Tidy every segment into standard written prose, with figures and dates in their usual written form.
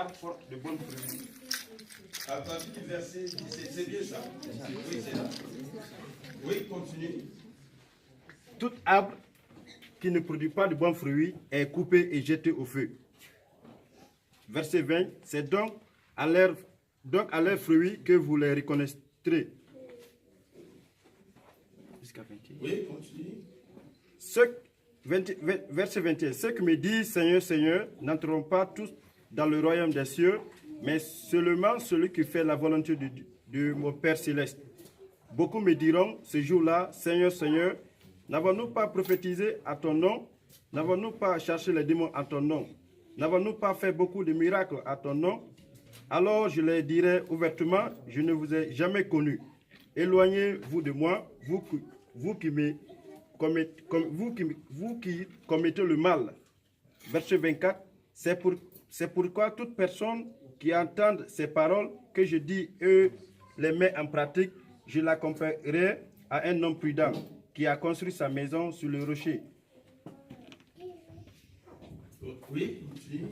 arbre porte de bonnes fruits. À partir du verset 17, c'est bien ça. Oui, c'est là. Oui, continue. Tout arbre qui ne produit pas de bons fruits est coupé et jeté au feu. Verset 20, c'est donc à leurs fruits que vous les reconnaîtrez. Jusqu'à 21. Oui, continue. Verset 21. Ceux qui me disent Seigneur, Seigneur, n'entreront pas tous dans le royaume des cieux, mais seulement celui qui fait la volonté de mon Père céleste. Beaucoup me diront ce jour-là, Seigneur, Seigneur, n'avons-nous pas prophétisé à ton nom? N'avons-nous pas cherché les démons à ton nom? N'avons-nous pas fait beaucoup de miracles à ton nom? Alors je leur dirai ouvertement, je ne vous ai jamais connu. Éloignez-vous de moi, vous qui commettez le mal. Verset 24, c'est pourquoi toute personne qui entend ces paroles que je dis, eux les met en pratique, je la comparerai à un homme prudent qui a construit sa maison sur le rocher. Oui, continue.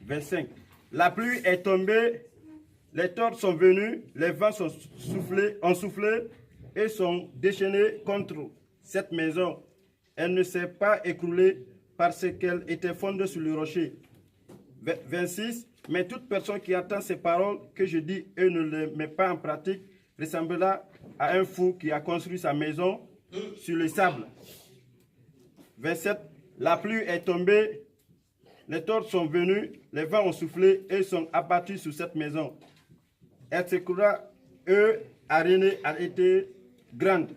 25. La pluie est tombée, les torrents sont venus, les vents ont soufflé et sont déchaînés contre cette maison. Elle ne s'est pas écroulée parce qu'elle était fondée sur le rocher. 26. Mais toute personne qui entend ces paroles que je dis et ne les met pas en pratique ressemblera à un fou qui a construit sa maison sur le sable. 27. La pluie est tombée, les torrents sont venus, les vents ont soufflé et sont abattus sur cette maison. Elle s'écroula, araignée a été grande.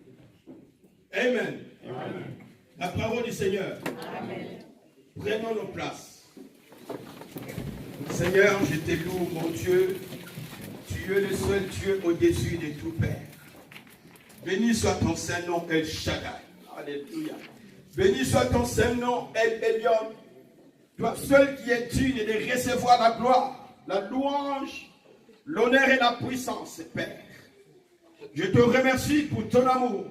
Amen. Amen. La parole du Seigneur. Amen. Prenons nos places. Seigneur, je te loue, mon Dieu. Tu es le seul Dieu au-dessus de tout Père. Béni soit ton Saint-Nom, El Shaddai. Alléluia. Béni soit ton Saint-Nom, El Elyon. Toi seul qui es digne de recevoir la gloire, la louange, l'honneur et la puissance, Père. Je te remercie pour ton amour.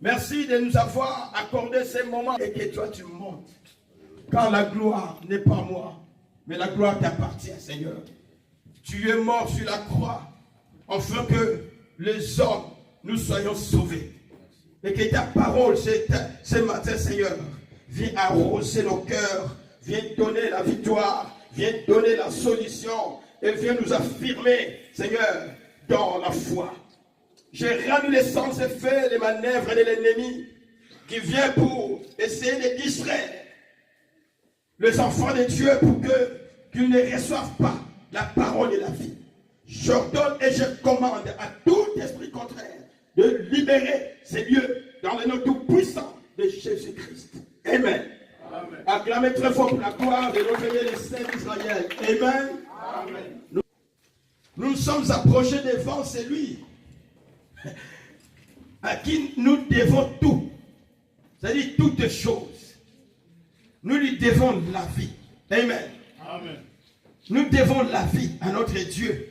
Merci de nous avoir accordé ces moments et que toi tu montes. Car la gloire n'est pas moi, mais la gloire t'appartient, Seigneur. Tu es mort sur la croix, afin que les hommes, nous soyons sauvés. Et que ta parole, ce matin, Seigneur, vienne arroser nos cœurs, vienne donner la victoire, vienne donner la solution, et vienne nous affirmer, Seigneur, dans la foi. J'ai rendu les sens effets, les manœuvres de l'ennemi, qui vient pour essayer de distraire les enfants de Dieu pour qu'ils ne reçoivent pas la parole et la vie. J'ordonne et je commande à tout esprit contraire de libérer ces lieux dans le nom tout puissant de Jésus-Christ. Amen. Amen. Acclamez très fort pour la gloire de notre Dieu, les saints d'Israël. Amen. Amen. Nous sommes approchés devant celui à qui nous devons tout. C'est-à-dire toutes choses. Nous lui devons la vie. Amen. Amen. Nous devons la vie à notre Dieu.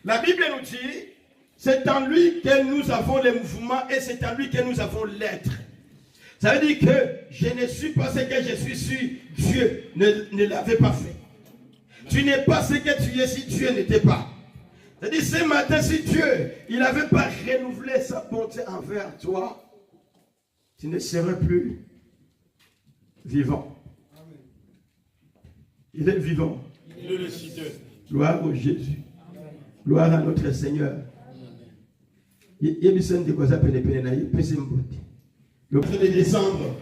La Bible nous dit, c'est en lui que nous avons le mouvement et c'est en lui que nous avons l'être. Ça veut dire que je ne suis pas ce que je suis si Dieu ne l'avait pas fait. Tu n'es pas ce que tu es si Dieu n'était pas. C'est-à-dire ce matin, si Dieu il n'avait pas renouvelé sa bonté envers toi, tu ne serais plus vivant. Il est vivant. Il est le cité. Gloire au Jésus. Gloire à notre Seigneur. Il y a des personnes qui ont le 1er décembre.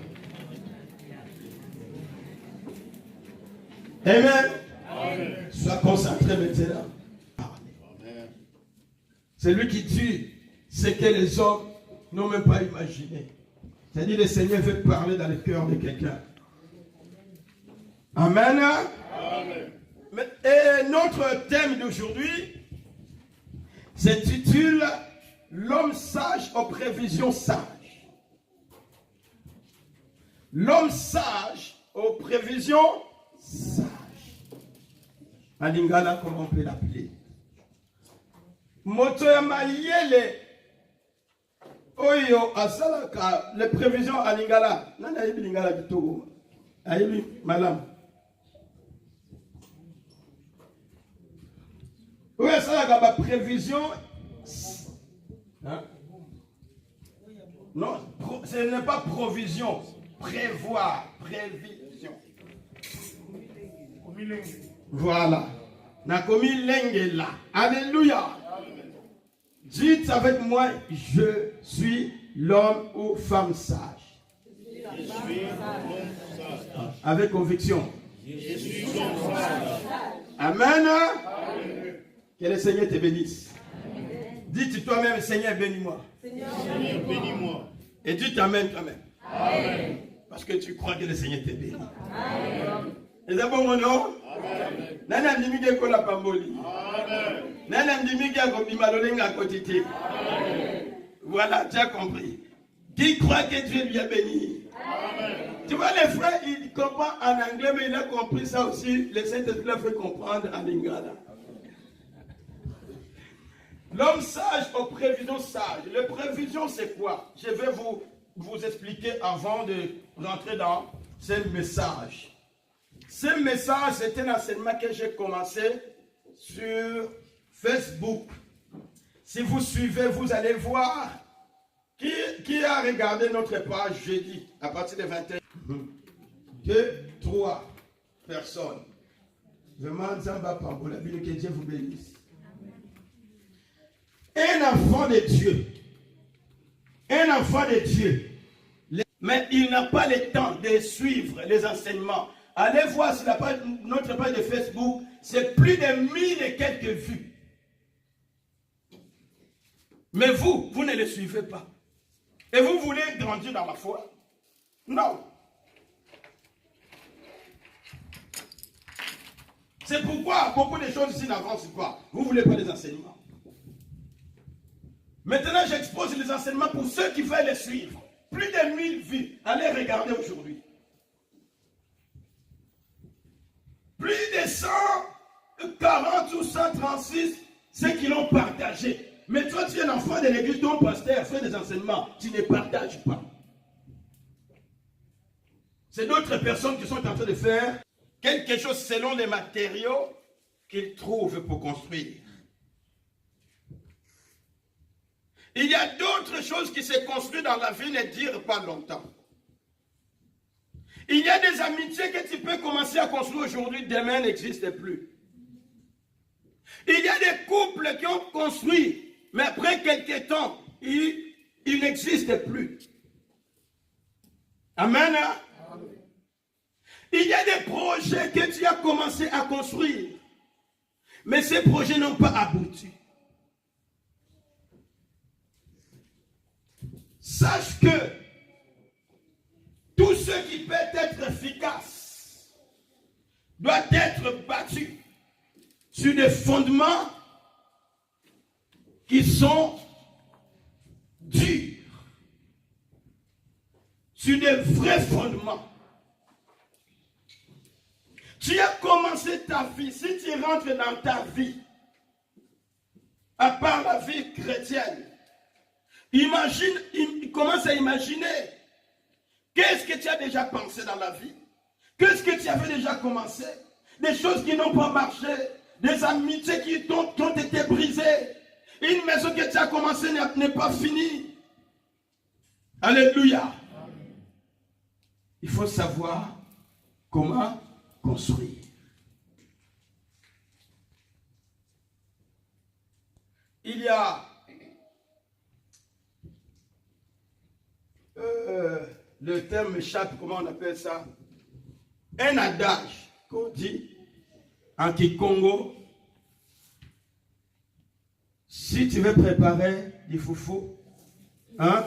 Amen. Amen. Sois concentré maintenant. Amen. C'est lui qui dit ce que les hommes n'ont même pas imaginé. C'est-à-dire le Seigneur veut parler dans le cœur de quelqu'un. Amen. Amen. Et notre thème d'aujourd'hui s'intitule L'homme sage aux prévisions sages. L'homme sage aux prévisions sages. En lingala, comment on peut l'appeler? Motoyama yele. Oyo asalaka les prévisions en lingala. Nana yebi lingala bitogo. Ayebi malam. Oui, ça, la prévision. Hein? Non, ce n'est pas provision. Prévoir. Prévision. Voilà. Nakomi Lengela. Alléluia. Dites avec moi, je suis l'homme ou femme sage. Avec conviction. Amen. Que le Seigneur te bénisse. Dites toi-même, Seigneur, bénis-moi. Seigneur, bénis-moi. Et dis Amen toi-même. Amen. Parce que tu crois que le Seigneur te bénit. Amen. Et d'abord, mon nom. Amen. Nana ndimige kola pamboli. Amen. Nana ndimige akobimadolenga kotiti. Amen. Voilà, tu as compris. Qui croit que Dieu lui a béni? Amen. Tu vois, les frères, ils comprennent en anglais, mais il a compris ça aussi. Le Saint-Esprit l'a fait comprendre en lingala. L'homme sage aux prévisions sages. Les prévisions, c'est quoi? Je vais vous expliquer avant de rentrer dans ces messages. Ce message, c'est un enseignement que j'ai commencé sur Facebook. Si vous suivez, vous allez voir qui a regardé notre page jeudi à partir de 21. 2, 3 personnes. Vraiment, Zamba Pambo, la Bible, que Dieu vous bénisse. Un enfant de Dieu. Un enfant de Dieu. Mais il n'a pas le temps de suivre les enseignements. Allez voir sur notre page de Facebook, c'est plus de 1000 et quelques vues. Mais vous ne les suivez pas. Et vous voulez grandir dans la foi? Non. C'est pourquoi beaucoup de choses ici n'avancent pas. Vous ne voulez pas les enseignements. Maintenant, j'expose les enseignements pour ceux qui veulent les suivre. Plus de 1000 vues. Allez regarder aujourd'hui. Plus de 140 ou 136, ceux qui l'ont partagé. Mais toi, tu es un enfant de l'église, ton pasteur fait des enseignements. Tu ne partages pas. C'est d'autres personnes qui sont en train de faire quelque chose selon les matériaux qu'ils trouvent pour construire. Il y a d'autres choses qui se construisent dans la vie, ne durent pas longtemps. Il y a des amitiés que tu peux commencer à construire aujourd'hui, demain n'existent plus. Il y a des couples qui ont construit, mais après quelques temps, ils n'existent plus. Amen. Amen. Il y a des projets que tu as commencé à construire, mais ces projets n'ont pas abouti. Sache que tout ce qui peut être efficace doit être bâti sur des fondements qui sont durs, sur des vrais fondements. Tu as commencé ta vie, si tu rentres dans ta vie, à part la vie chrétienne, commence à imaginer qu'est-ce que tu as déjà pensé dans la vie, qu'est-ce que tu avais déjà commencé, des choses qui n'ont pas marché, des amitiés qui t'ont été brisées, une maison que tu as commencé n'est pas finie. Alléluia. Il faut savoir comment construire. Il y a le terme m'échappe, comment on appelle ça? Un adage qu'on dit en Kikongo. Si tu veux préparer du foufou, hein,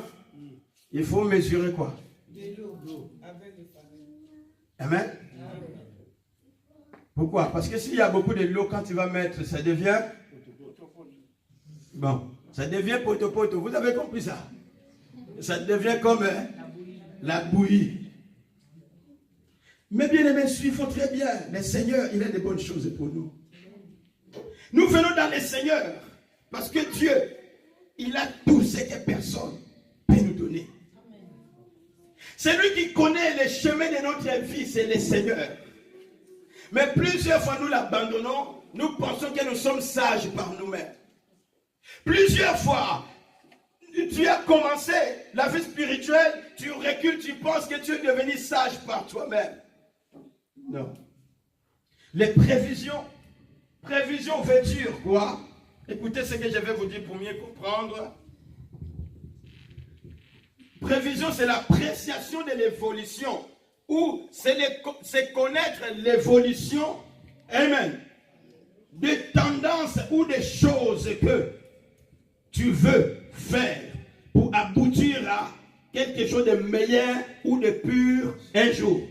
il faut mesurer quoi? De l'eau avec le farine. Amen. Pourquoi? Parce que s'il y a beaucoup de l'eau, quand tu vas mettre, ça devient... Bon, ça devient poto-poto. Vous avez compris ça? Ça devient comme la bouillie. Mais bien aimés, suivons très bien. Le Seigneur, il a de bonnes choses pour nous. Nous venons dans le Seigneur. Parce que Dieu, il a tout ce que personne peut nous donner. C'est lui qui connaît les chemins de notre vie, c'est le Seigneur. Mais plusieurs fois, nous l'abandonnons. Nous pensons que nous sommes sages par nous-mêmes. Plusieurs fois, tu as commencé la vie spirituelle, tu recules, tu penses que tu es devenu sage par toi-même. Non. Les prévisions veut dire quoi? Écoutez ce que je vais vous dire pour mieux comprendre. Prévision, c'est l'appréciation de l'évolution, ou c'est connaître l'évolution, amen, des tendances ou des choses que tu veux faire pour aboutir à quelque chose de meilleur ou de pur un jour.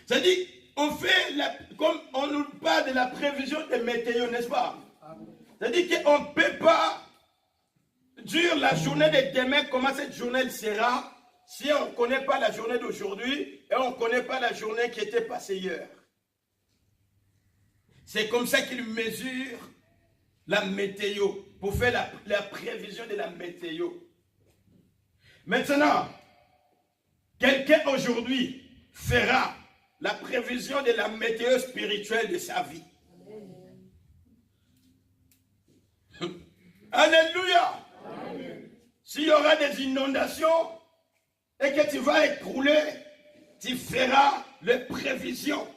C'est-à-dire, on fait, comme on nous parle de la prévision des météos, n'est-ce pas? C'est-à-dire qu'on ne peut pas dire la journée de demain, comment cette journée sera, si on ne connaît pas la journée d'aujourd'hui et on ne connaît pas la journée qui était passée hier. C'est comme ça qu'ils mesurent la météo, pour faire la prévision de la météo. Maintenant, quelqu'un aujourd'hui fera la prévision de la météo spirituelle de sa vie. Alléluia. S'il y aura des inondations et que tu vas écrouler, tu feras les prévisions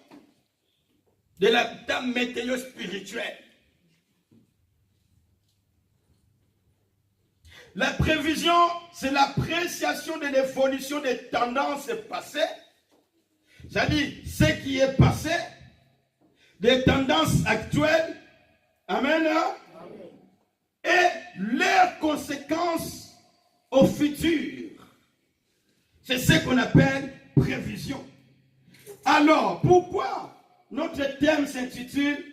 de ta météo spirituelle. La prévision, c'est l'appréciation de l'évolution des tendances passées, c'est-à-dire ce qui est passé, des tendances actuelles, amen, et leurs conséquences au futur. C'est ce qu'on appelle prévision. Alors, pourquoi notre thème s'intitule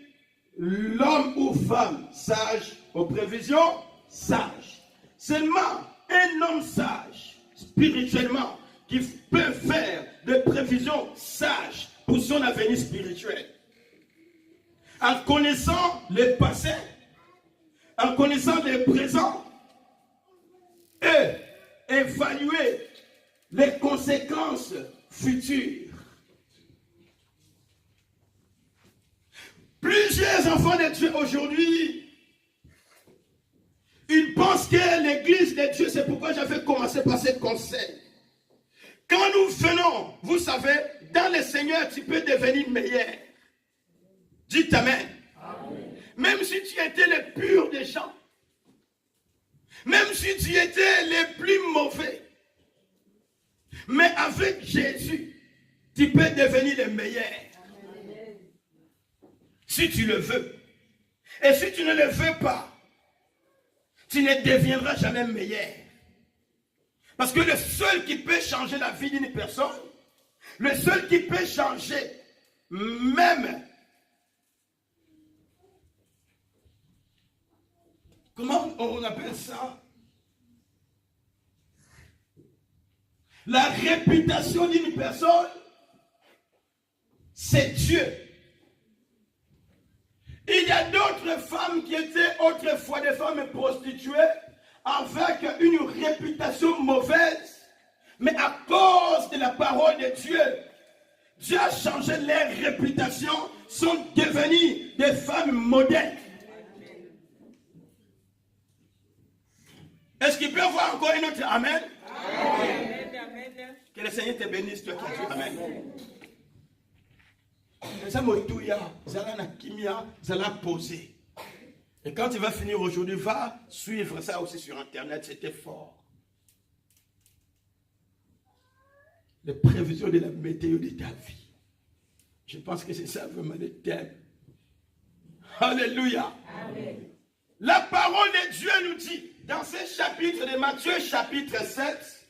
l'homme ou femme sage aux prévisions sages? Seulement un homme sage, spirituellement, qui peut faire des prévisions sages pour son avenir spirituel. En connaissant le passé, en connaissant le présent, et évaluer les conséquences futures. Plusieurs enfants de Dieu aujourd'hui, ils pensent que l'église de Dieu, c'est pourquoi j'avais commencé par ce conseil. Quand nous venons, vous savez, dans le Seigneur, tu peux devenir meilleur. Dites Amen. Amen. Même si tu étais le pur des gens, même si tu étais le plus mauvais, mais avec Jésus, tu peux devenir le meilleur. Amen. Si tu le veux. Et si tu ne le veux pas, tu ne deviendras jamais meilleur. Parce que le seul qui peut changer la vie d'une personne, le seul qui peut changer même, comment on appelle ça? La réputation d'une personne, c'est Dieu. Il y a d'autres femmes qui étaient autrefois des femmes prostituées avec une réputation mauvaise, mais à cause de la parole de Dieu, Dieu a changé leur réputation, sont devenues des femmes modèles. Est-ce qu'il peut y avoir encore une autre Amen? Amen. Que le Seigneur te bénisse, toi qui dis Amen. Et quand tu vas finir aujourd'hui, va suivre ça aussi sur Internet, c'était fort. Les prévisions de la météo de ta vie. Je pense que c'est ça vraiment le thème. Alléluia. Amen. La parole de Dieu nous dit, dans ce chapitre de Matthieu, chapitre 7,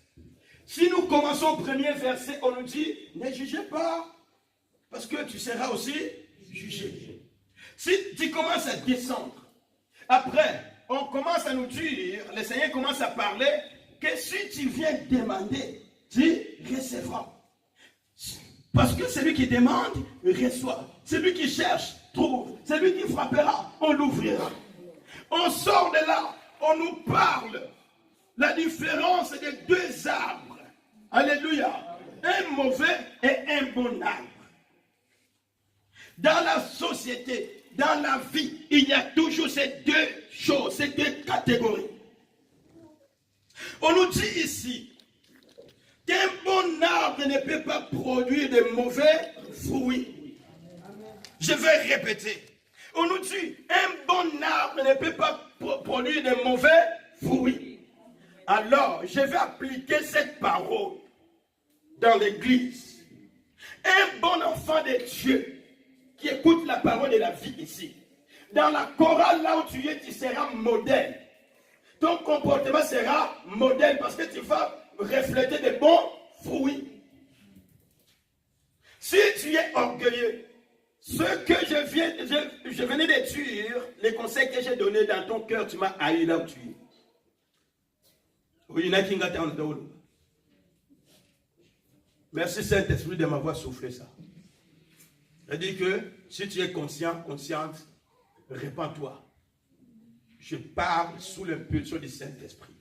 si nous commençons au premier verset, on nous dit, ne jugez pas, parce que tu seras aussi jugé. Si tu commences à descendre, après, on commence à nous dire, le Seigneur commence à parler, que si tu viens demander, tu recevras. Parce que celui qui demande, reçoit. Celui qui cherche, trouve. Celui qui frappera, on l'ouvrira. On sort de là, on nous parle la différence des deux arbres. Alléluia. Un mauvais et un bon arbre. Dans la société, dans la vie, il y a toujours ces deux choses, ces deux catégories. On nous dit ici qu'un bon arbre ne peut pas produire de mauvais fruits. Je vais répéter. On nous dit un bon arbre ne peut pas produire de mauvais fruits. Alors, je vais appliquer cette parole dans l'église. Un bon enfant de Dieu qui écoute la parole de la vie ici. Dans la chorale, là où tu es, tu seras modèle. Ton comportement sera modèle parce que tu vas refléter de bons fruits. Si tu es orgueilleux, ce que je venais de dire, les conseils que j'ai donnés dans ton cœur, tu m'as haï là où tu es. Merci Saint-Esprit de m'avoir soufflé ça. C'est-à-dire que si tu es conscient, consciente, répands-toi. Je parle sous l'impulsion du Saint-Esprit.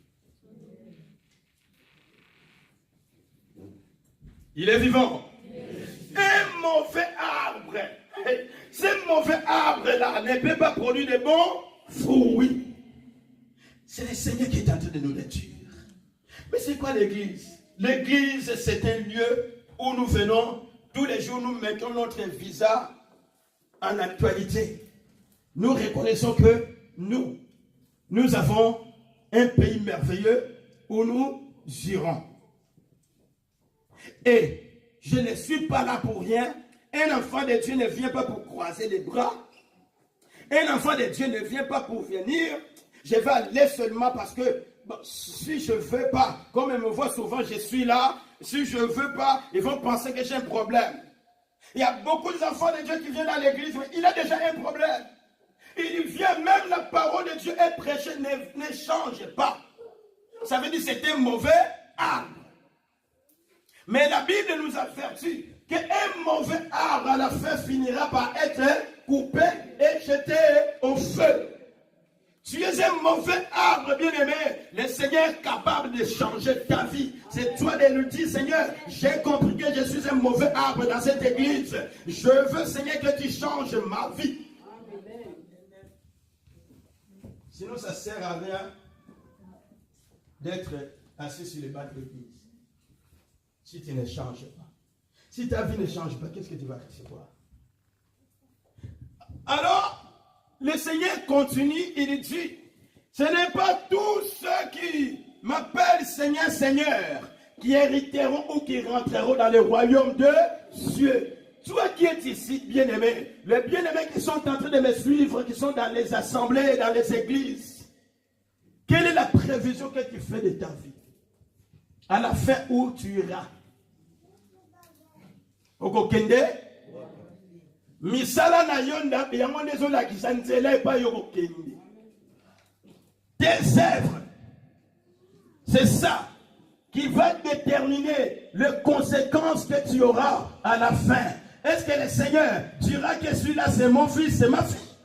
Il est vivant. Un mauvais arbre, ce mauvais arbre-là ne peut pas produire de bons fruits. C'est le Seigneur qui est en train de nous le dire. Mais c'est quoi l'église? L'église, c'est un lieu où nous venons, tous les jours, nous mettons notre visa en actualité. Nous reconnaissons que nous avons un pays merveilleux où nous irons. Et je ne suis pas là pour rien. Un enfant de Dieu ne vient pas pour croiser les bras. Un enfant de Dieu ne vient pas pour venir. Je vais aller seulement parce que si je ne veux pas, comme ils me voient souvent, je suis là. Si je ne veux pas, ils vont penser que j'ai un problème. Il y a beaucoup d'enfants de Dieu qui viennent à l'église, mais il a déjà un problème. Il vient, même la parole de Dieu est prêchée, ne change pas. Ça veut dire que c'est un mauvais arbre. Mais la Bible nous avertit qu'un mauvais arbre à la fin finira par être coupé et jeté au feu. Tu es un mauvais arbre, bien-aimé. Le Seigneur est capable de changer ta vie. C'est toi de lui dire, Seigneur, j'ai compris que je suis un mauvais arbre dans cette église. Je veux, Seigneur, que tu changes ma vie. Sinon, ça ne sert à rien d'être assis sur les bancs de l'église. Si tu ne changes pas. Si ta vie ne change pas, qu'est-ce que tu vas recevoir? Alors, le Seigneur continue, il dit, ce n'est pas tous ceux qui m'appellent Seigneur, Seigneur, qui hériteront ou qui rentreront dans le royaume de Dieu. Toi qui es ici, bien-aimé, les bien-aimés qui sont en train de me suivre, qui sont dans les assemblées, dans les églises, quelle est la prévision que tu fais de ta vie? À la fin où tu iras? Okokende? Misala na yonda yango nezola kisanzela epa yokokende. Tes œuvres, c'est ça qui va déterminer les conséquences que tu auras à la fin. Est-ce que le Seigneur dira que celui-là c'est mon fils, c'est ma fille?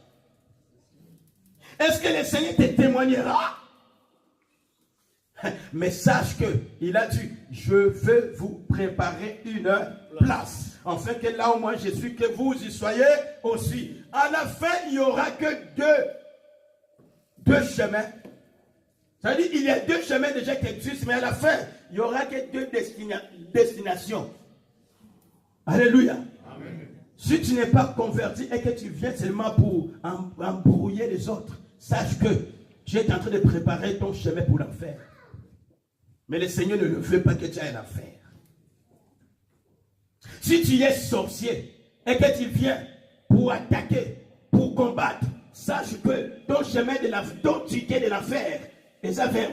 Est-ce que le Seigneur te témoignera? Mais sache que il a dit, je veux vous préparer une place. Afin que là où moi je suis, que vous y soyez aussi. À la fin, il n'y aura que deux chemins. C'est-à-dire, il y a deux chemins déjà qui existent, mais à la fin, il n'y aura que deux destinations. Alléluia. Amen. Si tu n'es pas converti et que tu viens seulement pour embrouiller les autres, sache que tu es en train de préparer ton chemin pour l'enfer. Mais le Seigneur ne veut pas que tu ailles en enfer. Si tu es sorcier et que tu viens pour attaquer, pour combattre, sache que ton chemin de l'enfer, ton ticket de l'enfer, est vers.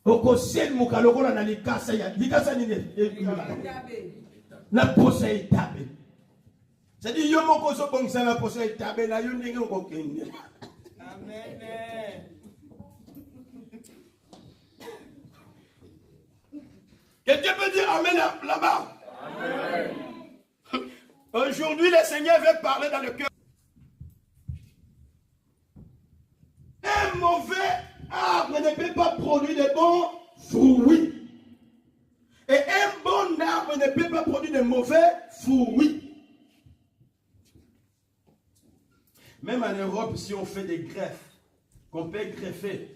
Oko ciel mukaloko na likasa ya likasa ni na posa itabe. C'est-à-dire yo moko so bongisa na posa itabe na yo ndenge oko kende. Amen. Quelqu'un peut dire amen là-bas? Amen. Aujourd'hui, le Seigneur veut parler dans le cœur. Un mauvais arbre ne peut pas produire de bons fruits. Et un bon arbre ne peut pas produire de mauvais fruits. Même en Europe, si on fait des greffes, qu'on peut greffer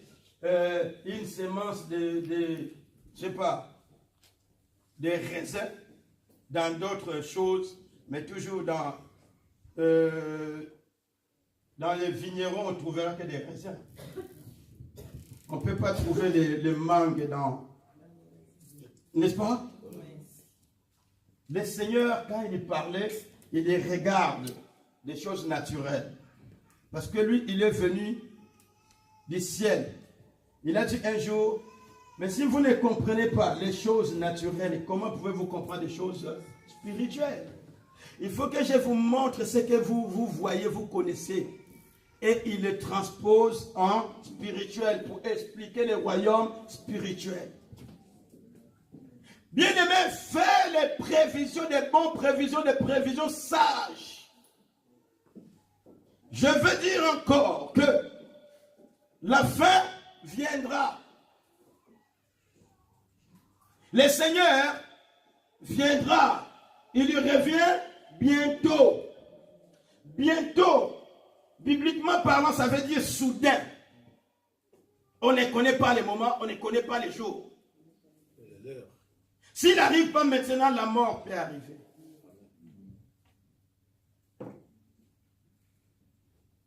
une semence je sais pas, des raisins dans d'autres choses, mais toujours dans les vignerons, on ne trouvera que des raisins. On ne peut pas trouver les mangues dans... N'est-ce pas? Le Seigneur, quand il parlait, il les regarde des choses naturelles. Parce que lui, il est venu du ciel. Il a dit un jour, mais si vous ne comprenez pas les choses naturelles, comment pouvez-vous comprendre des choses spirituelles? Il faut que je vous montre ce que vous voyez, vous connaissez. Et il le transpose en spirituel pour expliquer le royaume spirituel. Bien-aimé, fais les prévisions, des bonnes prévisions, des prévisions sages. Je veux dire encore que la fin viendra. Le Seigneur viendra. Il y revient bientôt. Bientôt. Bibliquement parlant, ça veut dire soudain. On ne connaît pas les moments, on ne connaît pas les jours. S'il n'arrive pas maintenant, la mort peut arriver.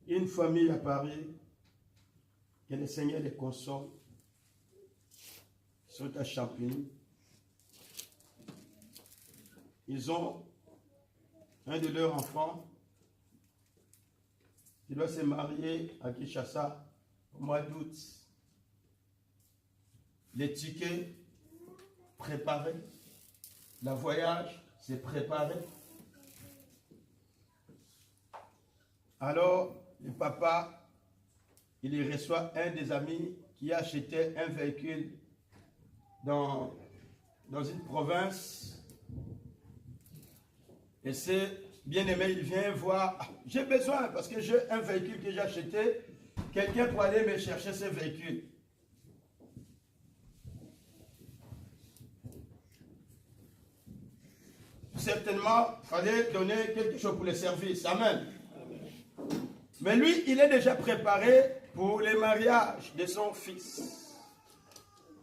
Une famille à Paris, que le Seigneur les console, sont à Champigny. Ils ont un de leurs enfants qui doit se marier à Kinshasa au mois d'août. Les tickets préparés, le voyage s'est préparé. Alors, le papa, il reçoit un des amis qui a acheté un véhicule dans une province. Et c'est bien-aimé, il vient voir, j'ai besoin, parce que j'ai un véhicule que j'ai acheté, quelqu'un pour aller me chercher ce véhicule. Certainement, il fallait donner quelque chose pour le service. Amen. Mais lui, il est déjà préparé pour le mariage de son fils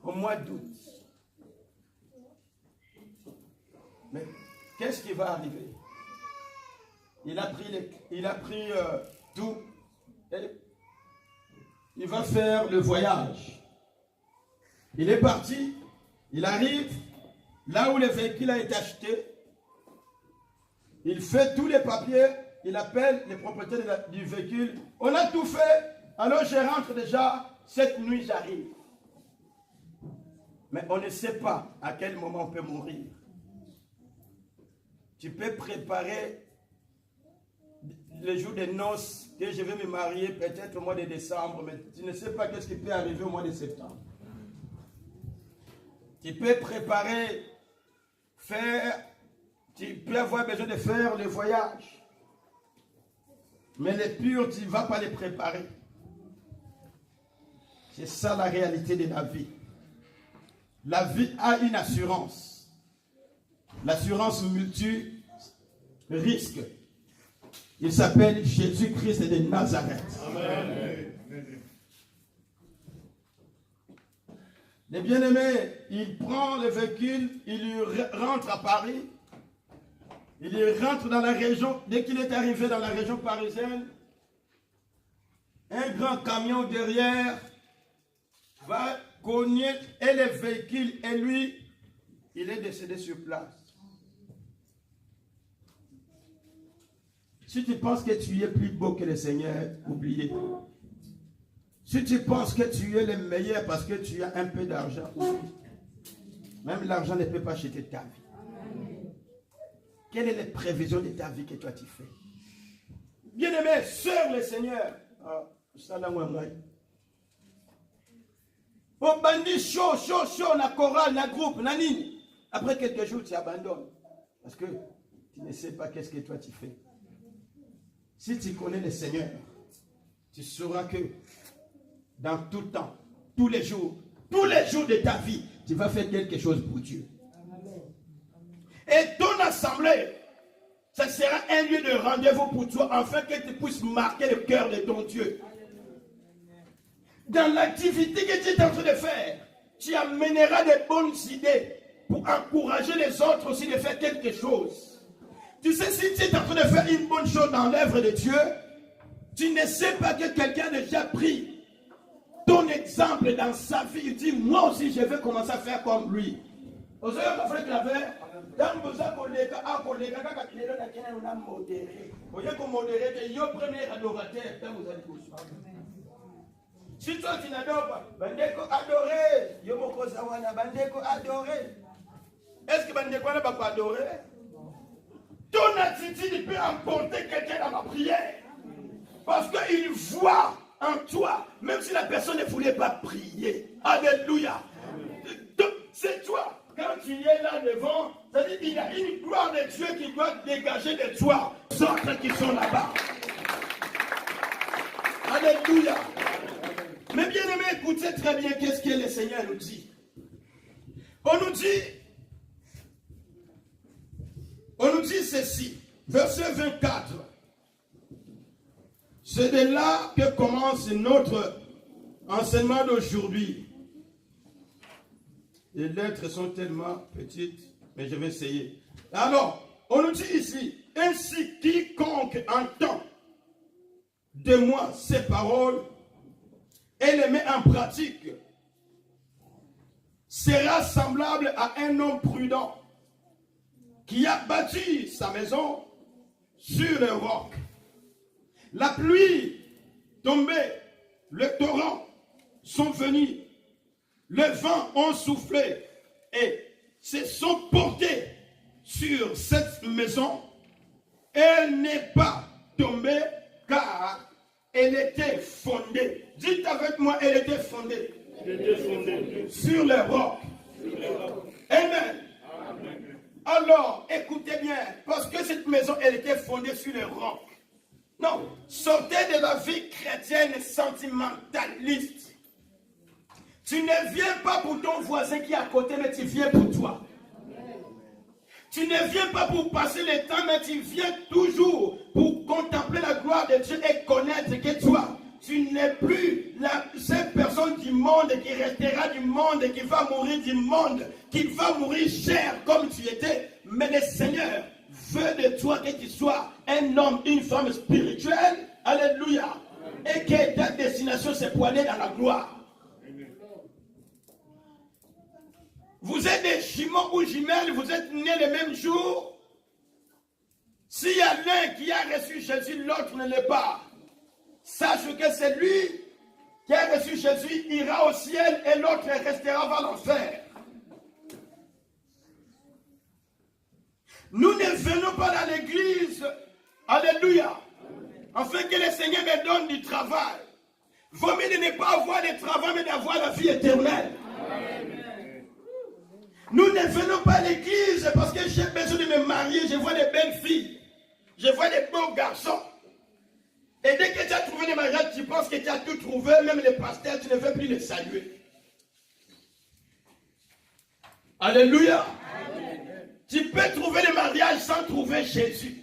au mois d'août. Mais qu'est-ce qui va arriver? Il a pris tout. Et il va faire le voyage. Il est parti. Il arrive là où le véhicule a été acheté. Il fait tous les papiers. Il appelle les propriétaires du véhicule. On a tout fait. Alors je rentre déjà. Cette nuit, j'arrive. Mais on ne sait pas à quel moment on peut mourir. Tu peux préparer le jour des noces, que je vais me marier peut-être au mois de décembre, mais tu ne sais pas qu'est-ce qui peut arriver au mois de septembre. Tu peux préparer, tu peux avoir besoin de faire le voyage. Mais les purs, tu ne vas pas les préparer. C'est ça la réalité de la vie. La vie a une assurance. L'assurance multi-risque. Il s'appelle Jésus-Christ de Nazareth. Amen. Les bien-aimés, il prend le véhicule, il rentre à Paris. Il rentre dans la région. Dès qu'il est arrivé dans la région parisienne, un grand camion derrière va cogner et le véhicule, et lui, il est décédé sur place. Si tu penses que tu es plus beau que le Seigneur, oubliez. Si tu penses que tu es le meilleur parce que tu as un peu d'argent, oublie. Même l'argent ne peut pas acheter ta vie. Quelle est la prévision de ta vie que toi tu fais? Bien-aimé, sœur le Seigneur. Au bandit chaud, la chorale, la groupe, la ligne. Après quelques jours, tu abandonnes. Parce que tu ne sais pas qu'est-ce que toi tu fais. Si tu connais le Seigneur, tu sauras que dans tout temps, tous les jours de ta vie, tu vas faire quelque chose pour Dieu. Et ton assemblée, Ça sera un lieu de rendez-vous pour toi, afin que tu puisses marquer le cœur de ton Dieu. Dans l'activité que tu es en train de faire, tu amèneras des bonnes idées pour encourager les autres aussi de faire quelque chose. Tu sais, si tu es en train de faire une bonne chose dans l'œuvre de Dieu, tu ne sais pas que quelqu'un a déjà pris ton exemple dans sa vie. Il dit, moi aussi, je vais commencer à faire comme lui. Vous savez, mon frère Claver, dans vos collègues, on a modéré. Vous voyez qu'on modéré, c'est le premier adorateur dans vos adorations. Si toi tu n'adores pas, Bandeko adoré, Yomoko Zawana, Bandeko adoré. Est-ce que Bandeko n'a pas adoré? Ton attitude peut emporter quelqu'un dans ma prière. Parce qu'il voit en toi, même si la personne ne voulait pas prier. Alléluia. C'est toi. Quand tu es là devant, c'est-à-dire qu'il y a une gloire de Dieu qui doit dégager de toi. Les autres qui sont là-bas. Alléluia. Mais bien aimé, écoutez très bien qu'est-ce que le Seigneur nous dit. On nous dit ceci, verset 24. C'est de là que commence notre enseignement d'aujourd'hui. Les lettres sont tellement petites, mais je vais essayer. Alors, on nous dit ici, ainsi quiconque entend de moi ces paroles et les met en pratique sera semblable à un homme prudent qui a bâti sa maison sur le roc. La pluie tombait, le torrent sont venus, le vent ont soufflé et se sont portés sur cette maison. Elle n'est pas tombée car elle était fondée. Dites avec moi, elle était fondée. Elle était fondée sur le roc. Amen. Alors, écoutez bien, parce que cette maison, elle était fondée sur le roc. Non, sortez de la vie chrétienne sentimentaliste. Tu ne viens pas pour ton voisin qui est à côté, mais tu viens pour toi. Tu ne viens pas pour passer le temps, mais tu viens toujours pour contempler la gloire de Dieu et connaître que toi, tu n'es plus cette personne du monde qui restera du monde, qui va mourir du monde, qui va mourir cher comme tu étais. Mais le Seigneur veut de toi que tu sois un homme, une femme spirituelle. Alléluia. Et que ta destination se poigne dans la gloire. Vous êtes des jumeaux ou jumelles, vous êtes nés le même jour. S'il y a l'un qui a reçu Jésus, l'autre ne l'est pas. Sache que c'est lui qui a reçu Jésus, ira au ciel et l'autre restera dans l'enfer. Nous ne venons pas dans l'église, alléluia, afin que le Seigneur me donne du travail. Vaut mieux de ne pas avoir de travail, mais d'avoir la vie éternelle. Nous ne venons pas à l'église parce que j'ai besoin de me marier. Je vois des belles filles. Je vois des beaux garçons. Et dès que tu as trouvé des mariages, tu penses que tu as tout trouvé. Même les pasteurs, tu ne veux plus les saluer. Alléluia. Amen. Tu peux trouver des mariages sans trouver Jésus.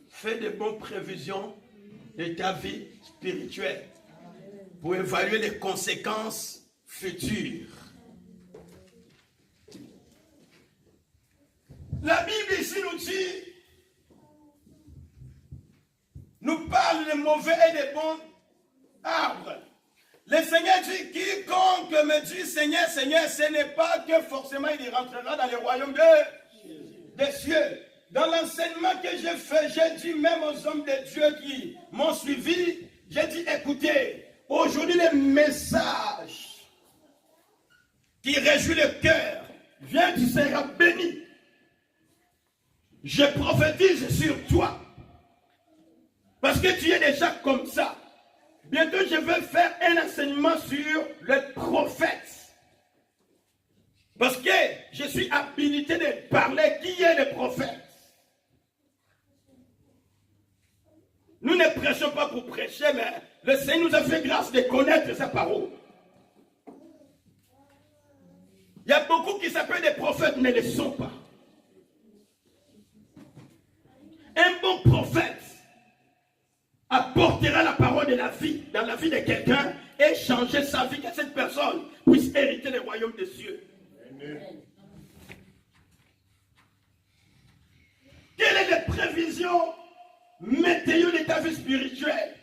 Fais de bonnes prévisions de ta vie spirituelle pour évaluer les conséquences futures. La Bible ici nous parle de mauvais et de bons arbres. Le Seigneur dit, quiconque me dit Seigneur, Seigneur, ce n'est pas que forcément il rentrera dans le royaume des cieux. Dans l'enseignement que j'ai fait, j'ai dit même aux hommes de Dieu qui m'ont suivi, j'ai dit, écoutez, aujourd'hui, le message qui réjouit le cœur, viens, tu seras béni. Je prophétise sur toi. Parce que tu es déjà comme ça. Bientôt, je vais faire un enseignement sur le prophète. Parce que je suis habilité de parler qui est le prophète. Nous ne prêchons pas pour prêcher, mais le Seigneur nous a fait grâce de connaître sa parole. Il y a beaucoup qui s'appellent des prophètes ne le sont pas. Un bon prophète apportera la parole de la vie dans la vie de quelqu'un et changer sa vie, que cette personne puisse hériter le royaume des cieux. Amen. Quelles sont les prévisions météo de ta vie spirituelle?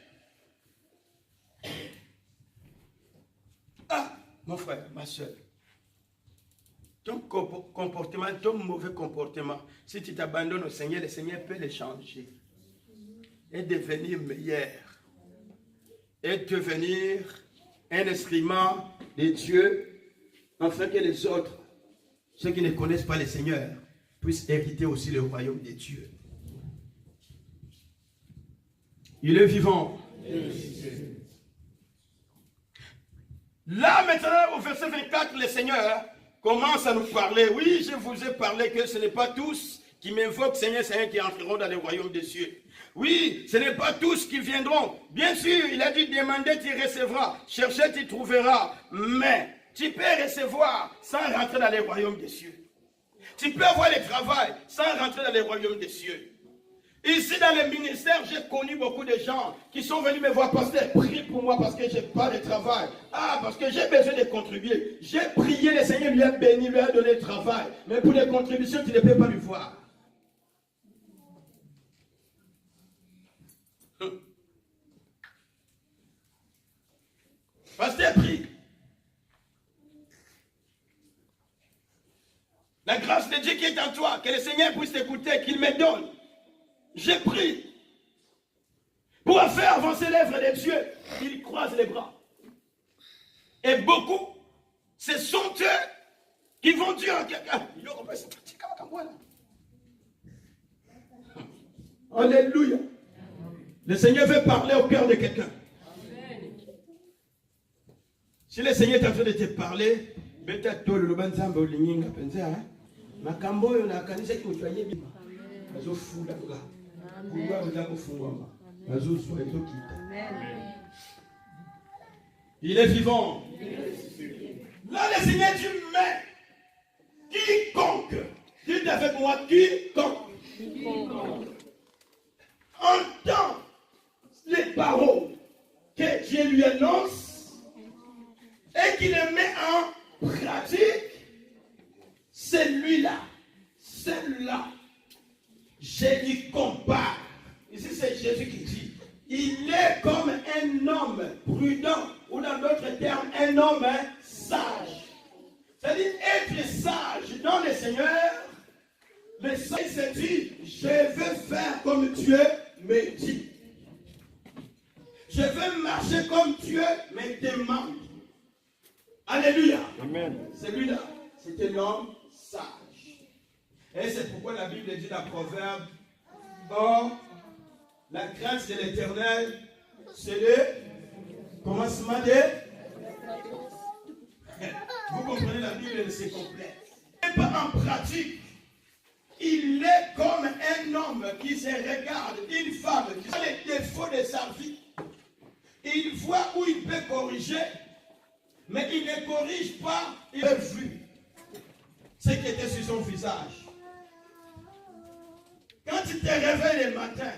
Ah, mon frère, ma soeur, ton comportement, ton mauvais comportement, si tu t'abandonnes au Seigneur, le Seigneur peut le changer et devenir meilleur et devenir un instrument de Dieu, afin que les autres, ceux qui ne connaissent pas le Seigneur, puissent hériter aussi le royaume de Dieu. Il est vivant. Là maintenant, au verset 24, le Seigneur commence à nous parler. Oui, je vous ai parlé que ce n'est pas tous qui m'invoquent Seigneur, Seigneur, qui entreront dans le royaume des cieux. Oui, ce n'est pas tous qui viendront. Bien sûr, il a dit, demandez, tu recevras. Cherchez, tu trouveras. Mais tu peux recevoir sans rentrer dans le royaume des cieux. Tu peux avoir le travail sans rentrer dans le royaume des cieux. Ici, dans le ministère, j'ai connu beaucoup de gens qui sont venus me voir, pasteur, prie pour moi parce que je n'ai pas de travail. Ah, parce que j'ai besoin de contribuer. J'ai prié, le Seigneur lui a béni, lui a donné le travail. Mais pour les contributions, tu ne peux pas lui voir. Pasteur, prie. La grâce de Dieu qui est en toi, que le Seigneur puisse t'écouter, qu'il me donne. J'ai pris pour faire avancer l'œuvre de Dieu. Il croise les bras. Et beaucoup, ce sont eux qui vont dire à quelqu'un. Alléluia. Le Seigneur veut parler au cœur de quelqu'un. Si le Seigneur est en train de te parler, peut-être toi, le banzamba ou l'inginga, pensez, hein? Makambo yo na kanisa ki mutwaye bima. Azo fula nga. Kuwa wenda kufungwa. Azo soye to kita. Il est vivant. Là, le Seigneur dit, mais quiconque, dites avec moi, quiconque, entend les paroles que Dieu lui annonce et qu'il les met en pratique, celui-là, Jésus compare. Ici, c'est Jésus qui dit, il est comme un homme prudent, ou dans d'autres termes, un homme sage. C'est-à-dire, être sage dans le Seigneur, le sage se dit, je veux faire comme Dieu me dit. Je veux marcher comme Dieu me demande. Alléluia. Amen. Celui-là, c'est un homme sage. Et c'est pourquoi la Bible dit dans Proverbe, or, la grâce de l'Éternel, c'est le commencement de... Vous comprenez, la Bible, c'est complet. Et pas en pratique. Il est comme un homme qui se regarde, une femme qui a les défauts de sa vie. Il voit où il peut corriger, mais il ne corrige pas, il a vu ce qui était sur son visage. Quand tu te réveilles le matin,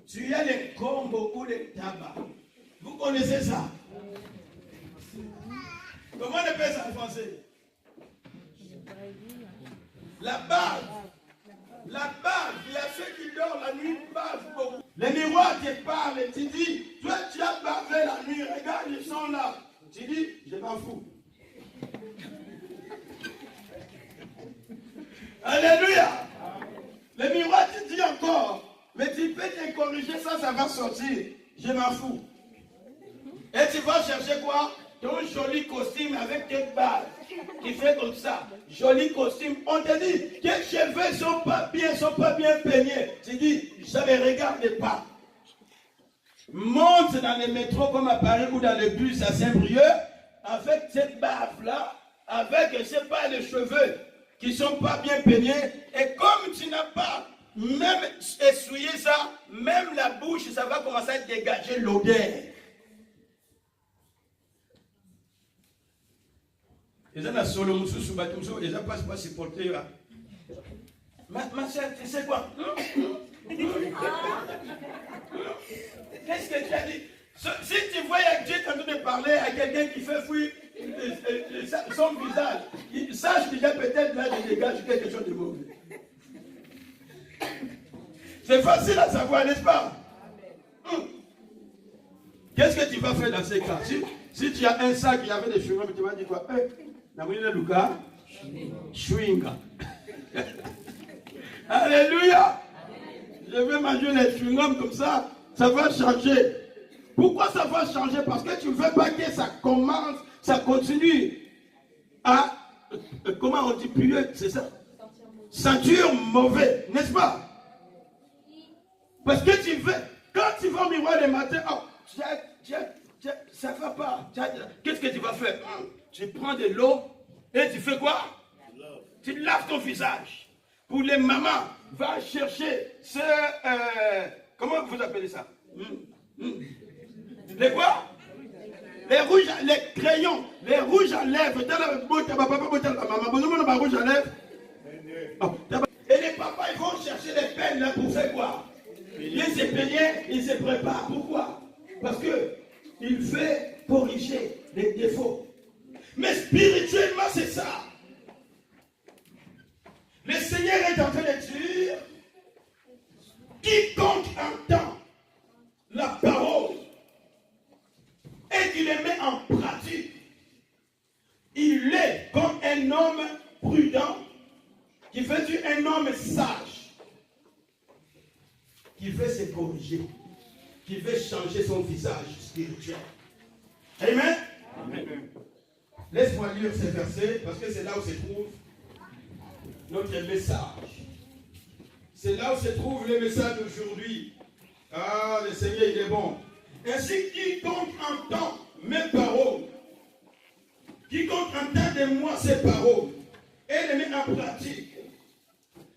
tu as les combos ou les tabac. Vous connaissez ça? Comment on appelle ça en français? La bave. La bave, il y a ceux qui dorment la nuit, bavent beaucoup. Les miroirs te parlent et tu dis, toi tu as bavé la nuit, regarde, ils sont là. Tu dis, je m'en fous. Alléluia. Le miroir te dit encore, mais tu peux te corriger, ça va sortir. Je m'en fous. Et tu vas chercher quoi? Ton joli costume avec tes balles. Qui fait comme ça. Joli costume. On te dit, tes cheveux sont pas bien peignés. Tu dis, je ne regarde pas. Monte dans les métros comme à Paris ou dans le bus à Saint-Brieuc avec cette baffe-là, avec, je ne sais pas, les cheveux qui ne sont pas bien peignés. Et comme tu n'as pas même essuyé ça, même la bouche, ça va commencer à dégager l'odeur. Ils ont la solo sous bateau, ils n'ont pas supporté. Ma soeur, tu sais quoi? Qu'est-ce que tu as dit? Si tu vois que Dieu est en train de parler à quelqu'un qui fait fuir son visage, sache qu'il y a peut-être là des dégâts quelque chose de mauvais. C'est facile à savoir, n'est-ce pas? Qu'est-ce que tu vas faire dans ces cas? Si tu as un sac qui avait des chewing-gums, tu vas dire quoi? Luka, chewing-gum. Alléluia! Je vais manger les chewing-gums comme ça, ça va changer. Pourquoi ça va changer? Parce que tu ne veux pas que ça commence, ça continue à, comment on dit, puer, c'est ça? Sentir mauvais, n'est-ce pas? Parce que tu veux, quand tu vas au miroir le matin, ça ne va pas. Qu'est-ce que tu vas faire? Tu prends de l'eau et tu fais quoi? Tu laves ton visage. Pour les mamans, va chercher ce, comment vous appelez ça? Les quoi? Les rouges, les crayons, les rouges à lèvres. Rouge à lèvres. Et les papas, ils vont chercher les peines là pour faire quoi? Ils se peignaient, ils se préparent. Pourquoi? Parce que il fait corriger les défauts. Mais spirituellement, c'est ça. Le Seigneur est en train de dire, quiconque entend la parole et qui les met en pratique, il est comme un homme prudent, qui veut dire un homme sage, qui veut se corriger, qui veut changer son visage spirituel. Amen. Amen. Laisse-moi lire ces versets, parce que c'est là où se trouve notre message. C'est là où se trouve le message d'aujourd'hui. Ah, le Seigneur, il est bon. Ainsi, quiconque entend mes paroles, quiconque entend de moi ces paroles et les met en pratique,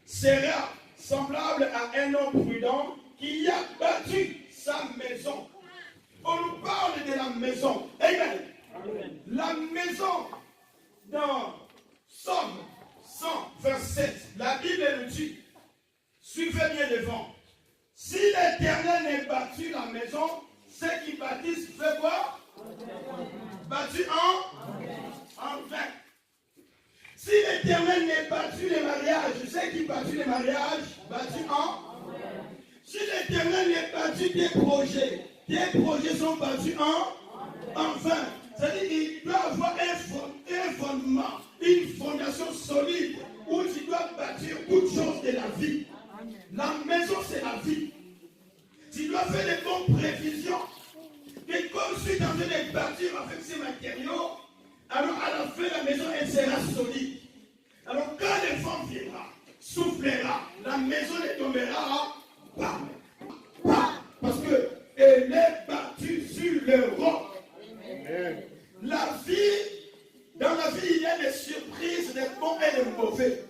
sera semblable à un homme prudent qui a bâti sa maison. On nous parle de la maison. Amen. Amen. La maison, dans Somme 100, verset 7, la Bible nous dit, suivez bien devant. Si l'Éternel n'est bâti la maison, ceux qui bâtissent fait quoi? Bâti en vain. Si l'Éternel n'est bâti les mariages, ceux qui bâtissent les mariages, bâti en vain. Si l'Éternel n'est bâti des projets sont bâtis en vain. C'est-à-dire qu'il doit avoir un fondement, une fondation solide où tu dois bâtir toutes choses de la vie. La maison, c'est la vie. Tu dois faire des bonnes prévisions. Et comme je suis en train de bâtir avec ces matériaux, alors à la fin, la maison, elle sera solide. Alors quand le vent viendra, soufflera, la maison ne tombera pas. Parce qu'elle est bâtie sur le roc. La vie, dans la vie, il y a des surprises, des bons et des mauvais.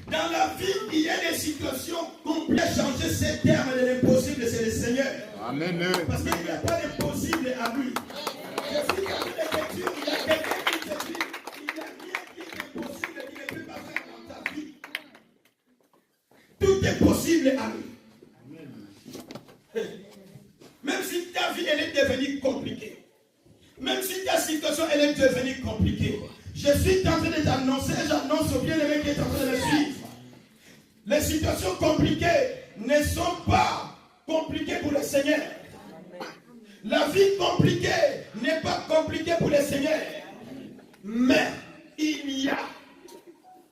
Dans la vie, il y a des situations complètes. Changer ces termes de l'impossible, c'est le Seigneur. Amen. Parce qu'il n'y a pas d'impossible à lui. Je suis dans l'écriture, il y a quelqu'un qui te dit, il n'y a rien qui est impossible qu'il ne peut pas faire dans ta vie. Tout est possible à lui. Même si ta vie, elle est devenue compliquée. Même si ta situation, elle est devenue compliquée. Je suis en train de t'annoncer, j'annonce au bien-aimé qui est en train de me suivre. Les situations compliquées ne sont pas compliquées pour le Seigneur. La vie compliquée n'est pas compliquée pour le Seigneur. Mais il y a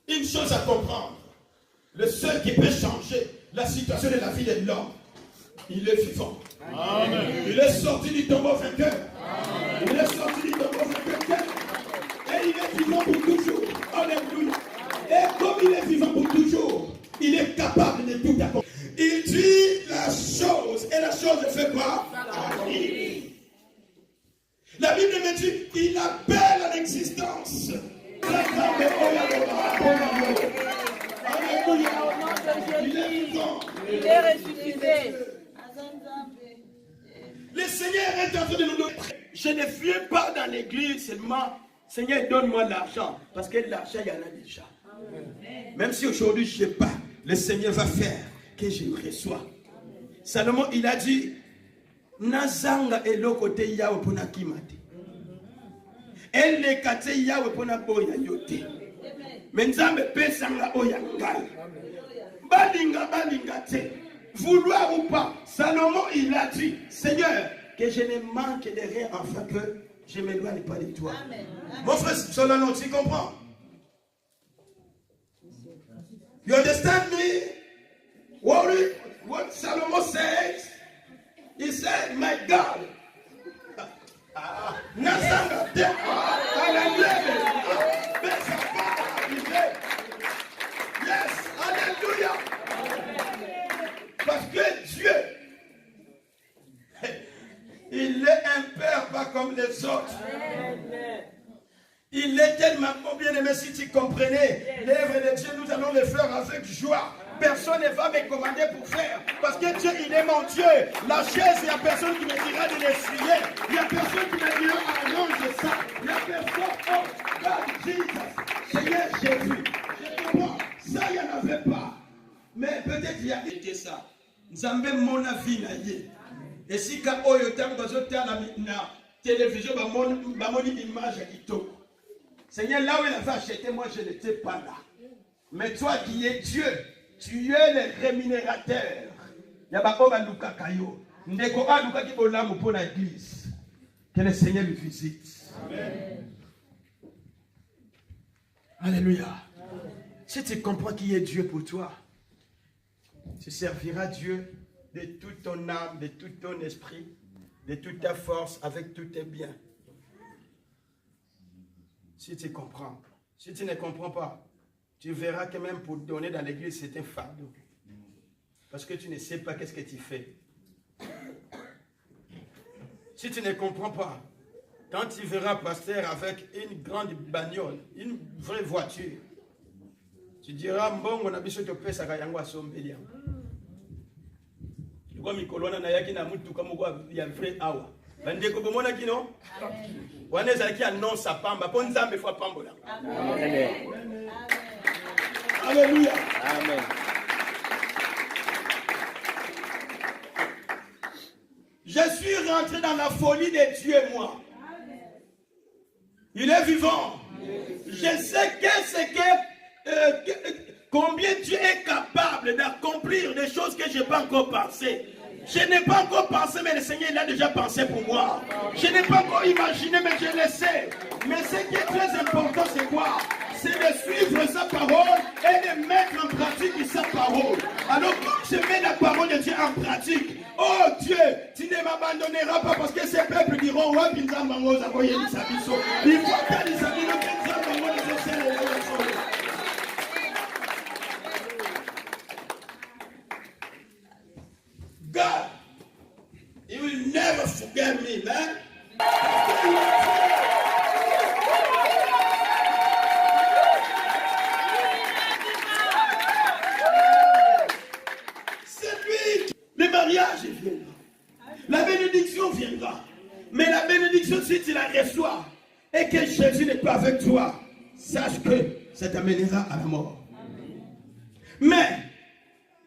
une chose à comprendre. Le seul qui peut changer la situation de la vie de l'homme, il est vivant. Amen. Il est sorti du tombeau vainqueur. Amen. Il est sorti du tombeau vainqueur. Et il est vivant pour toujours. Alléluia. Et comme il est vivant pour toujours, il est capable de tout accomplir. Il dit la chose. Et la chose fait quoi? La Bible me dit, il appelle à l'existence. Alléluia. Il est vivant. Il est ressuscité. Le Seigneur est en train de nous donner. Je ne viens pas dans l'église seulement Seigneur, donne-moi l'argent. Parce que l'argent, il y en a déjà. Même si aujourd'hui je n'ai pas, le Seigneur va faire que je reçois. Salomon, il a dit, Nazanga eloko te yawe pona kimate. Elle kate yawe pona boya yote. Menzambe pesanga oya ngai. Balinga te. Vouloir ou pas, Salomon, il a dit, Seigneur, que je ne manque de rien afin que je ne m'éloigne pas de toi. Amen. Mon frère Solano, tu comprends? You understand me? What Solomon says? He said, my God. Nasanga te yes, hallelujah. Parce que Dieu, il est un père pas comme les autres. Il est tellement bon, bien aimé, si tu comprenais l'œuvre de Dieu, nous allons le faire avec joie. Personne ne va me commander pour faire. Parce que Dieu, il est mon Dieu. La chaise, il n'y a personne qui me dira de l'essuyer. Il n'y a personne qui me dira arrange ça. Il n'y a personne. Oh, God, Jesus. Seigneur Jésus. Je comprends. Ça, il n'y en avait pas. Mais peut-être il y a été ça. Nous avons mon avis. Et si quand on est na télévision, mon image est tout. Seigneur, là où il avait acheté, moi je n'étais pas là. Mais toi qui es Dieu, tu es le rémunérateur. Que le Seigneur lui visite. Amen. Alléluia. Si tu comprends qui est Dieu pour toi, tu serviras Dieu de toute ton âme, de tout ton esprit, de toute ta force, avec tous tes biens. Si tu comprends. Si tu ne comprends pas, tu verras que même pour donner dans l'église, c'est un fardeau. Parce que tu ne sais pas qu'est-ce que tu fais. Si tu ne comprends pas, quand tu verras pasteur avec une grande bagnole, une vraie voiture, tu diras, bon, on a besoin de paix, ça va y avoir son bélier. Tu vois, Mikolona, Nayaki, Namutu, comme il y a un vrai awa. Bandeko bomona kino? Waneza ki annonce sa pamba. Pour nzambe fois pambola. Amen. Alléluia. Amen. Je suis rentré dans la folie de Dieu, moi. Il est vivant. Je sais combien Dieu est capable d'accomplir des choses que je n'ai pas encore pensées. Je n'ai pas encore pensé, mais le Seigneur il a déjà pensé pour moi. Je n'ai pas encore imaginé, mais je le sais. Mais ce qui est très important, c'est quoi? C'est de suivre sa parole et de mettre en pratique sa parole. Alors, comme je mets la parole de Dieu en pratique, oh Dieu, tu ne m'abandonneras pas parce que ces peuples diront, ouais, il faut que les amis God, He will never forget me, man. C'est lui. Le mariage viendra. La bénédiction viendra. Mais la bénédiction, si tu la reçois et que Jésus n'est pas avec toi, sache que ça t'amènera à la mort. Mais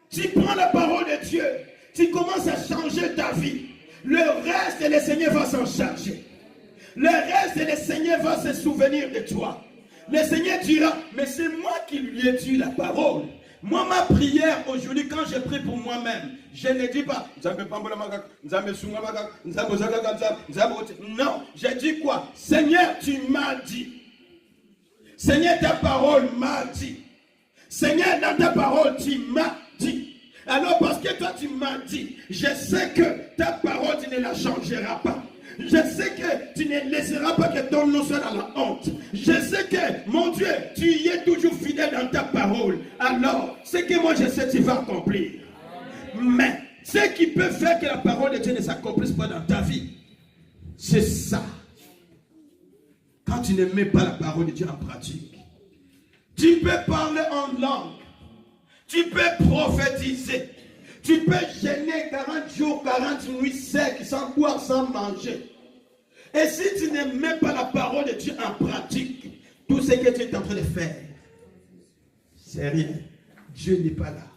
tu prends la parole de Dieu. Tu commences à changer ta vie. Le reste, le Seigneur va s'en charger. Le reste, le Seigneur va se souvenir de toi. Le Seigneur dira, mais c'est moi qui lui ai dit la parole. Moi, ma prière aujourd'hui, quand je prie pour moi-même, je ne dis pas, non, je dis quoi? Seigneur, tu m'as dit. Seigneur, ta parole m'a dit. Seigneur, dans ta parole, tu m'as dit. Alors parce que toi tu m'as dit, je sais que ta parole tu ne la changeras pas. Je sais que tu ne laisseras pas que ton nom soit dans la honte. Je sais que mon Dieu, tu y es toujours fidèle dans ta parole. Alors, ce que moi je sais tu vas accomplir. Mais ce qui peut faire que la parole de Dieu ne s'accomplisse pas dans ta vie, c'est ça. Quand tu ne mets pas la parole de Dieu en pratique, tu peux parler en langue. Tu peux prophétiser. Tu peux gêner 40 jours, 40 nuits secs, sans boire, sans manger. Et si tu ne mets pas la parole de Dieu en pratique, tout ce que tu es en train de faire, c'est rien. Dieu n'est pas là.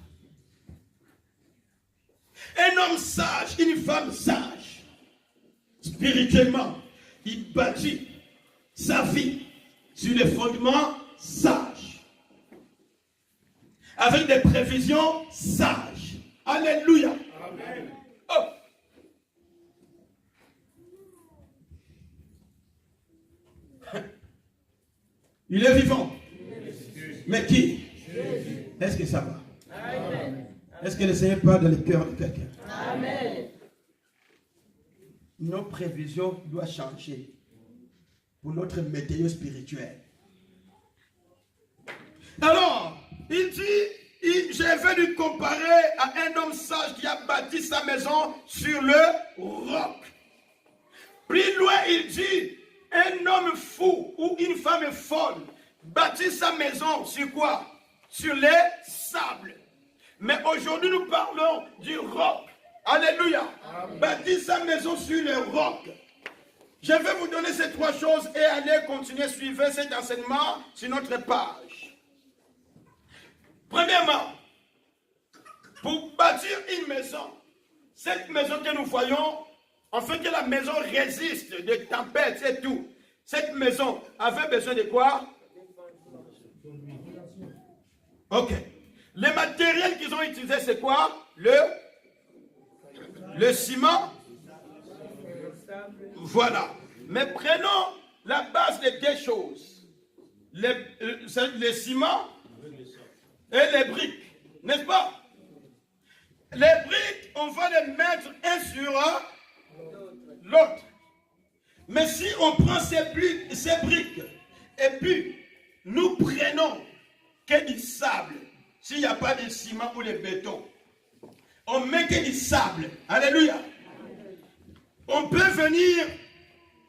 Un homme sage, une femme sage, spirituellement, il bâtit sa vie sur les fondements sages, avec des prévisions sages. Alléluia. Amen. Oh. Il est vivant. Mais qui? Est-ce que ça va? Amen. Est-ce que le Seigneur parle dans le cœur de quelqu'un? Amen. Nos prévisions doivent changer pour notre météo spirituel. Alors, il dit, je vais lui comparer à un homme sage qui a bâti sa maison sur le roc. Plus loin, il dit, un homme fou ou une femme folle bâtit sa maison sur quoi? Sur les sables. Mais aujourd'hui, nous parlons du roc. Alléluia. Bâtit sa maison sur le roc. Je vais vous donner ces trois choses et allez continuer, suivre cet enseignement sur notre page. Premièrement, pour bâtir une maison, cette maison que nous voyons, en fait que la maison résiste des tempêtes et tout. Cette maison avait besoin de quoi? Ok. Les matériels qu'ils ont utilisés, c'est quoi? Le ciment. Voilà. Mais prenons la base de deux choses. Le ciment et les briques. N'est-ce pas? Les briques, on va les mettre un sur l'autre. Mais si on prend ces briques et puis nous prenons que du sable, s'il n'y a pas de ciment ou de béton, on met que du sable. Alléluia. On peut venir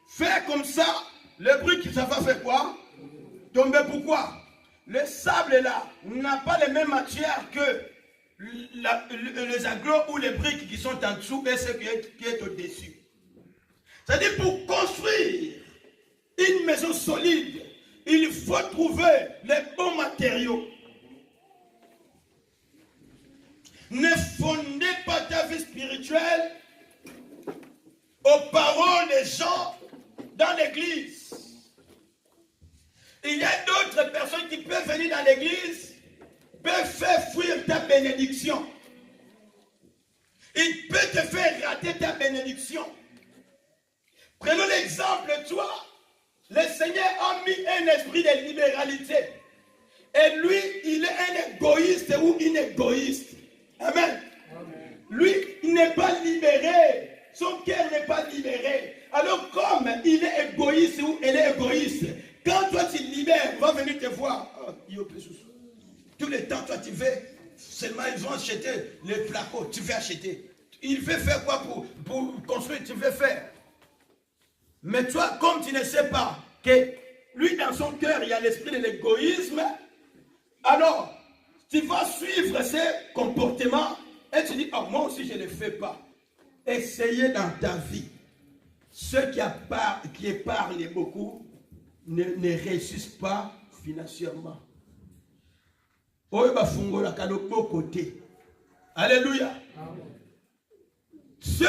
faire comme ça, le brique, ça va faire quoi? Tomber. Pourquoi? Le sable là n'a pas les mêmes matières que les agglos ou les briques qui sont en dessous et ce qui est au-dessus. C'est-à-dire pour construire une maison solide, il faut trouver les bons matériaux. Ne fondez pas ta vie spirituelle aux paroles des gens dans l'église. Il y a d'autres personnes qui peuvent venir dans l'église, peuvent faire fuir ta bénédiction. Il peut te faire rater ta bénédiction. Prenons l'exemple, toi, le Seigneur a mis un esprit de libéralité. Et lui, il est un égoïste ou une égoïste. Amen. Amen. Lui, il n'est pas libéré. Son cœur n'est pas libéré. Alors, comme il est égoïste ou elle est égoïste, quand toi tu libères, on va venir te voir. Tous les temps, toi tu veux, seulement ils vont acheter les flacons, tu veux acheter. Il veut faire quoi pour construire, tu veux faire. Mais toi, comme tu ne sais pas que lui, dans son cœur, il y a l'esprit de l'égoïsme, alors tu vas suivre ses comportements et tu dis, oh, moi aussi je ne le fais pas. Essayez dans ta vie. Ceux qui épargnent beaucoup ne réussissent pas financièrement. Alléluia. Ceux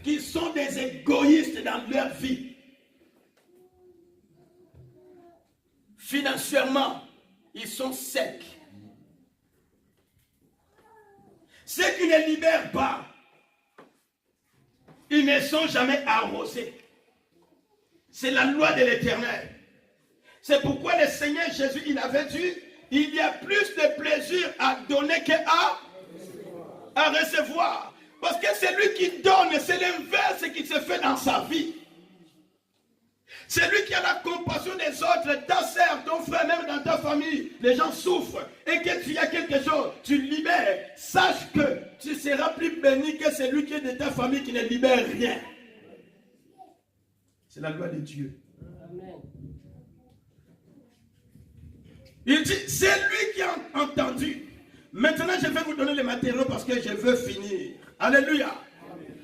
qui sont des égoïstes dans leur vie, financièrement, ils sont secs. Ceux qui ne libèrent pas, ils ne sont jamais arrosés. C'est la loi de l'Éternel. C'est pourquoi le Seigneur Jésus, il avait dit, il y a plus de plaisir à donner qu'à recevoir. Parce que c'est lui qui donne, c'est l'inverse qui se fait dans sa vie. C'est lui qui a la compassion des autres, ta sœur, ton frère, même dans ta famille. Les gens souffrent. Et que tu as quelque chose, tu libères. Sache que tu seras plus béni que celui qui est de ta famille qui ne libère rien. C'est la loi de Dieu. Amen. Il dit, c'est lui qui a entendu. Maintenant, je vais vous donner les matériaux parce que je veux finir. Alléluia. Amen.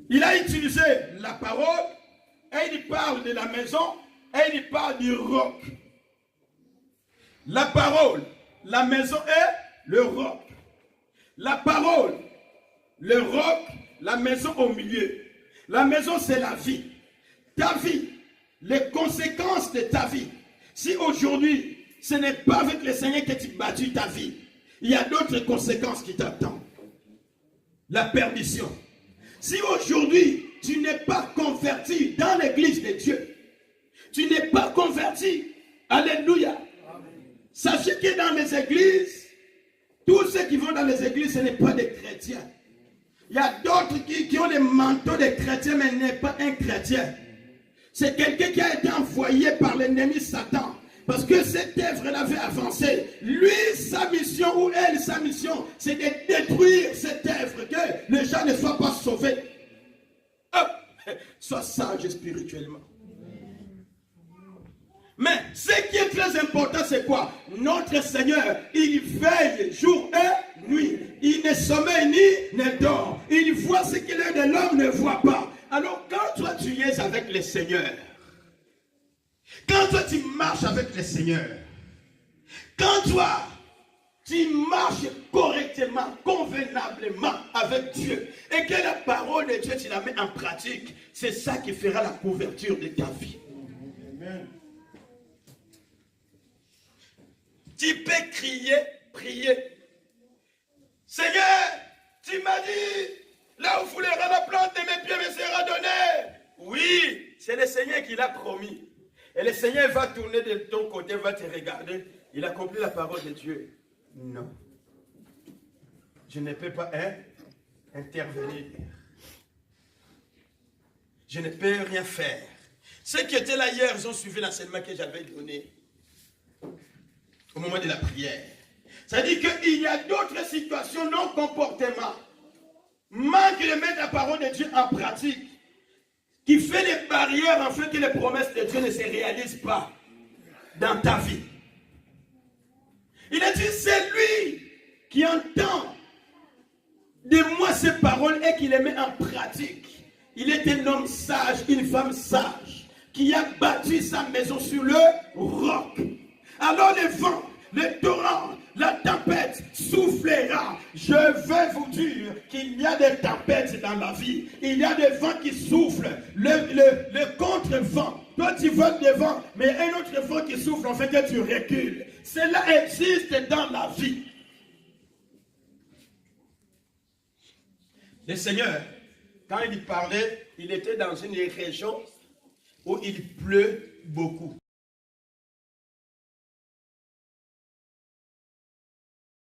Il a utilisé la parole, et il parle de la maison, et il parle du roc. La parole, la maison est le roc. La parole, le roc, la maison au milieu. La maison, c'est la vie. Ta vie, les conséquences de ta vie. Si aujourd'hui, ce n'est pas avec le Seigneur que tu bâtis ta vie, il y a d'autres conséquences qui t'attendent. La perdition. Si aujourd'hui, tu n'es pas converti dans l'église de Dieu, tu n'es pas converti, alléluia. Sachez que dans les églises, tous ceux qui vont dans les églises, ce n'est pas des chrétiens. Il y a d'autres qui ont les manteaux des chrétiens, mais n'est pas un chrétien. C'est quelqu'un qui a été envoyé par l'ennemi Satan. Parce que cette œuvre avait avancé. Lui, sa mission, ou elle, sa mission, c'est de détruire cette œuvre, que les gens ne soient pas sauvés. Sois sage spirituellement. Mais ce qui est très important, c'est quoi? Notre Seigneur, il veille jour et nuit. Il ne sommeille ni ne dort. Il voit ce que l'œil de l'homme ne voit pas. Alors quand toi tu es avec le Seigneur, quand toi tu marches avec le Seigneur, quand toi tu marches correctement, convenablement avec Dieu, et que la parole de Dieu tu la mets en pratique, c'est ça qui fera la couverture de ta vie. Amen. Tu peux crier, prier. Seigneur, tu m'as dit, là où foulera la plante de mes pieds me sera donnée. Oui, c'est le Seigneur qui l'a promis. Et le Seigneur va tourner de ton côté, va te regarder. Il accomplit la parole de Dieu. Non. Je ne peux pas intervenir. Je ne peux rien faire. Ceux qui étaient là hier, ils ont suivi l'enseignement que j'avais donné au moment de la prière. C'est-à-dire qu'il y a d'autres situations, non comportements, manque de mettre la parole de Dieu en pratique, qui fait des barrières afin que les promesses de Dieu ne se réalisent pas dans ta vie. Il a dit, c'est lui qui entend de moi ces paroles et qui les met en pratique. Il est un homme sage, une femme sage, qui a bâti sa maison sur le roc. Alors le vent, le torrent, la tempête soufflera. Je vais vous dire qu'il y a des tempêtes dans la vie. Il y a des vents qui soufflent. Le contre-vent. Toi tu voles devant, mais un autre vent qui souffle en fait que tu recules. Cela existe dans la vie. Le Seigneur, quand il parlait, il était dans une région où il pleut beaucoup.